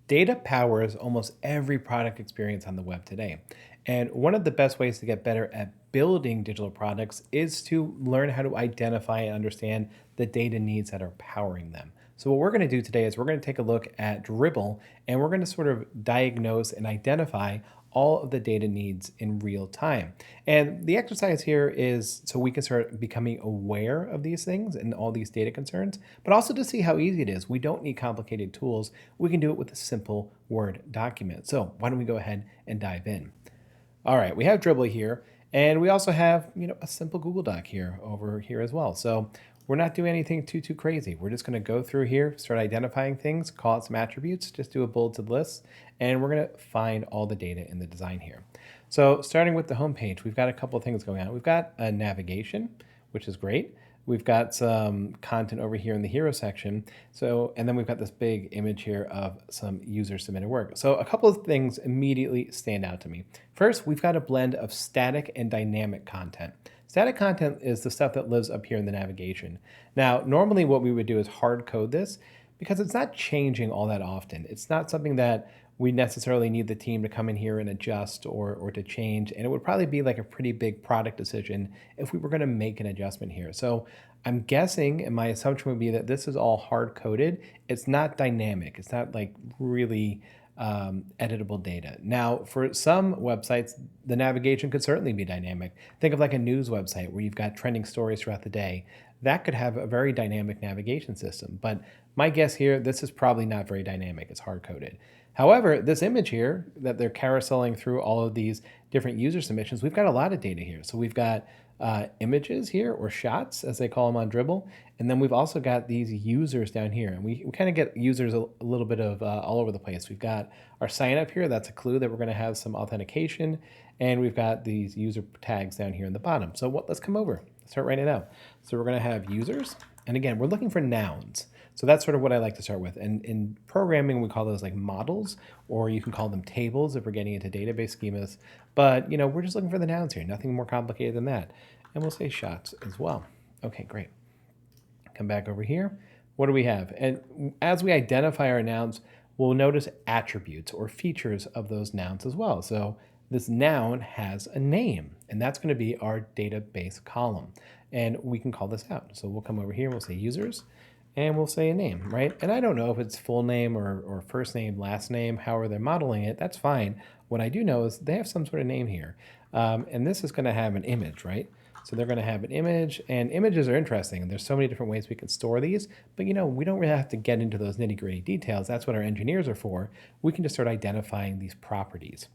Data powers almost every product experience on the web today. And one of the best ways to get better at building digital products is to learn how to identify and understand the data needs that are powering them. So, what we're going to do today is we're going to take a look at Dribble and we're going to sort of diagnose and identify all of the data needs in real time. And the exercise here is so we can start becoming aware of these things and all these data concerns, but also to see how easy it is. We don't need complicated tools. We can do it with a simple Word document. So why don't we go ahead and dive in? All right, we have Dribble here, and we also have a simple Google Doc here over here as well. So we're not doing anything too crazy. We're just going to go through here, start identifying things, call it some attributes, just do a bulleted list, and we're going to find all the data in the design here. So starting with the home page, we've got a couple of things going on. We've got a navigation, which is great. We've got some content over here in the hero section. So, and then we've got this big image here of some user submitted work. So a couple of things immediately stand out to me. First, we've got a blend of static and dynamic content. Static content is the stuff that lives up here in the navigation. Now, normally what we would do is hard code this because it's not changing all that often. It's not something that we necessarily need the team to come in here and adjust or to change. And it would probably be like a pretty big product decision if we were going to make an adjustment here. So I'm guessing, and my assumption would be that this is all hard coded. It's not dynamic. It's not like really editable data. Now, for some websites, the navigation could certainly be dynamic. Think of like a news website where you've got trending stories throughout the day. That could have a very dynamic navigation system. But my guess here, this is probably not very dynamic. It's hard coded. However, this image here that they're carouseling through all of these different user submissions, we've got a lot of data here. So we've got images here, or shots as they call them on Dribble. And then we've also got these users down here. And we kind of get users a little bit of all over the place. We've got our sign up here. That's a clue that we're going to have some authentication. And we've got these user tags down here in the bottom. So let's come over. Let's start writing it out. So we're going to have users. And again, we're looking for nouns. So that's sort of what I like to start with. And in programming, we call those like models, or you can call them tables if we're getting into database schemas. But we're just looking for the nouns here. Nothing more complicated than that. And we'll say shots as well. Okay, great. Come back over here. What do we have? And as we identify our nouns, we'll notice attributes or features of those nouns as well. So this noun has a name, and that's going to be our database column. And we can call this out. So we'll come over here, we'll say users, and we'll say a name, right? And I don't know if it's full name or first name, last name, however they're modeling it, that's fine. What I do know is they have some sort of name here. And this is going to have an image, right? So they're going to have an image, and images are interesting. And there's so many different ways we can store these, but we don't really have to get into those nitty gritty details. That's what our engineers are for. We can just start identifying these properties.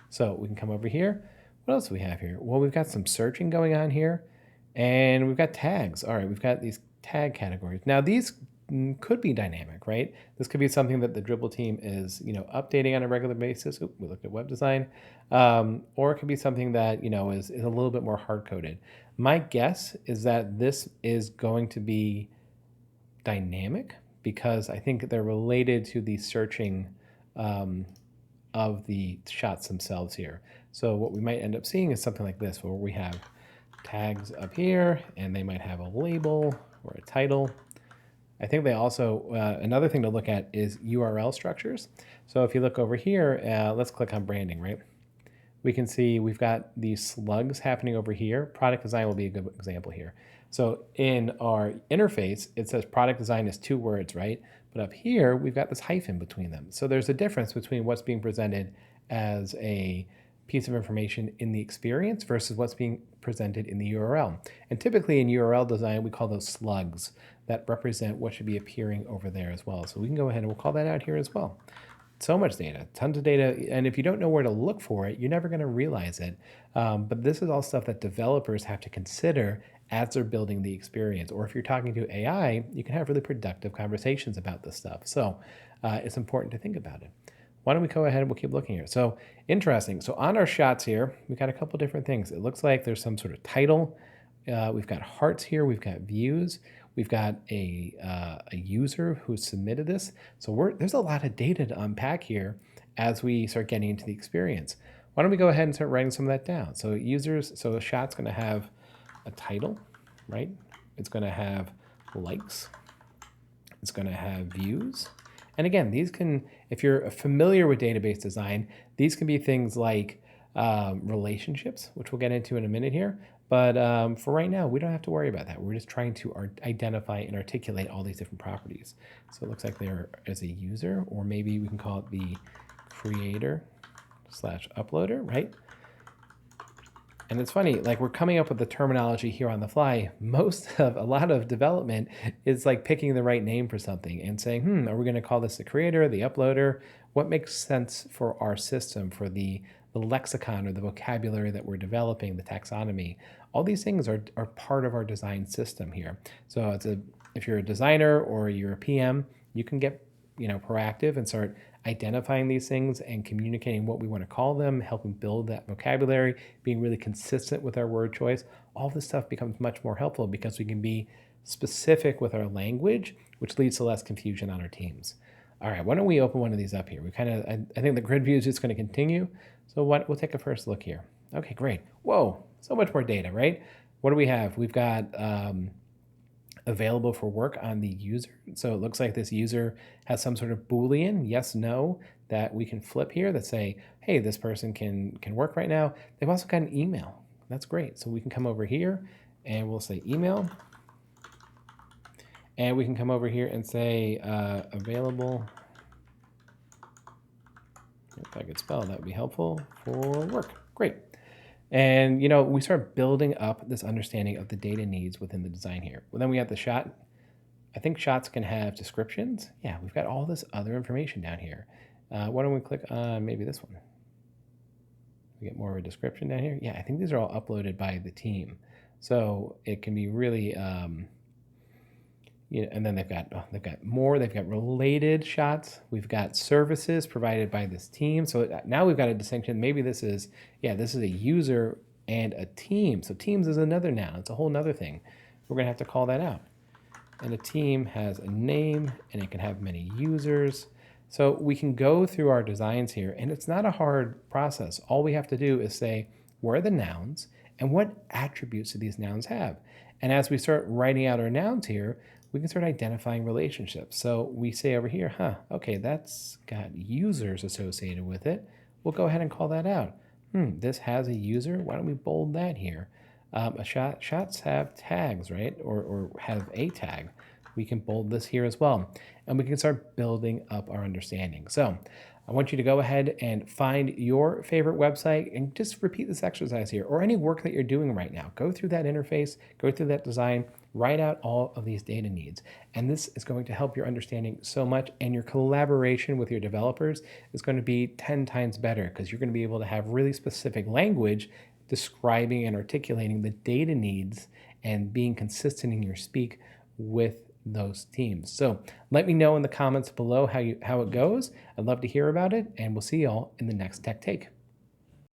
So we can come over here. What else do we have here? Well, we've got some searching going on here, and we've got tags. All right, we've got these tag categories. Now these could be dynamic, right? This could be something that the Dribble team is, updating on a regular basis. Ooh, we looked at web design, or it could be something that is a little bit more hard coded. My guess is that this is going to be dynamic because I think they're related to the searching of the shots themselves here. So what we might end up seeing is something like this, where we have tags up here, and they might have a label or a title. I think they also, another thing to look at is URL structures. So if you look over here, let's click on branding, right? We can see we've got these slugs happening over here. Product design will be a good example here. So in our interface, it says product design is 2 words, right? But up here, we've got this hyphen between them. So there's a difference between what's being presented as a piece of information in the experience versus what's being presented in the URL. And typically in URL design, we call those slugs that represent what should be appearing over there as well. So we can go ahead and we'll call that out here as well. So much data, tons of data. And if you don't know where to look for it, you're never going to realize it. But this is all stuff that developers have to consider as they're building the experience. Or if you're talking to AI, you can have really productive conversations about this stuff. So it's important to think about it. Why don't we go ahead and we'll keep looking here. So interesting. So on our shots here, we've got a couple different things. It looks like there's some sort of title. We've got hearts here. We've got views. We've got a user who submitted this. So there's a lot of data to unpack here as we start getting into the experience. Why don't we go ahead and start writing some of that down? So a shot's going to have a title, right? It's going to have likes. It's going to have views. And again, these can, if you're familiar with database design, these can be things like relationships, which we'll get into in a minute here. But for right now, we don't have to worry about that. We're just trying to identify and articulate all these different properties. So it looks like there is a user, or maybe we can call it the creator slash uploader, right? And it's funny, like we're coming up with the terminology here on the fly. A lot of development is like picking the right name for something and saying, are we going to call this the creator, the uploader? What makes sense for our system, for the lexicon or the vocabulary that we're developing, the taxonomy? All these things are part of our design system here. So if you're a designer or you're a PM, you can get proactive and start identifying these things and communicating what we want to call them, helping build that vocabulary, being really consistent with our word choice. All this stuff becomes much more helpful because we can be specific with our language, which leads to less confusion on our teams. All right, why don't we open one of these up here? I think the grid view is just going to continue. So we'll take a first look here. Okay, great. Whoa, so much more data, right? What do we have? We've got available for work on the user. So it looks like this user has some sort of Boolean, yes, no, that we can flip here that say, hey, this person can work right now. They've also got an email. That's great. So we can come over here and we'll say email. And we can come over here and say available. If I could spell, that would be helpful, for work. Great. And, we start building up this understanding of the data needs within the design here. Well, then we have the shot. I think shots can have descriptions. Yeah, we've got all this other information down here. Why don't we click on maybe this one? We get more of a description down here. Yeah, I think these are all uploaded by the team. So it can be really, and then they've got more. They've got related shots. We've got services provided by this team. So now we've got a distinction. Maybe this is a user and a team. So teams is another noun. It's a whole nother thing. We're going to have to call that out. And a team has a name, and it can have many users. So we can go through our designs here, and it's not a hard process. All we have to do is say, where are the nouns, and what attributes do these nouns have? And as we start writing out our nouns here, we can start identifying relationships. So we say over here, okay, that's got users associated with it. We'll go ahead and call that out. This has a user. Why don't we bold that here? Shots have tags, right? Or have a tag. We can bold this here as well. And we can start building up our understanding. So I want you to go ahead and find your favorite website and just repeat this exercise here, or any work that you're doing right now. Go through that interface, go through that design, write out all of these data needs. And this is going to help your understanding so much, and your collaboration with your developers is going to be 10 times better, because you're going to be able to have really specific language describing and articulating the data needs and being consistent in your speak with those teams. So let me know in the comments below how it goes. I'd love to hear about it, and we'll see y'all in the next Tech Take.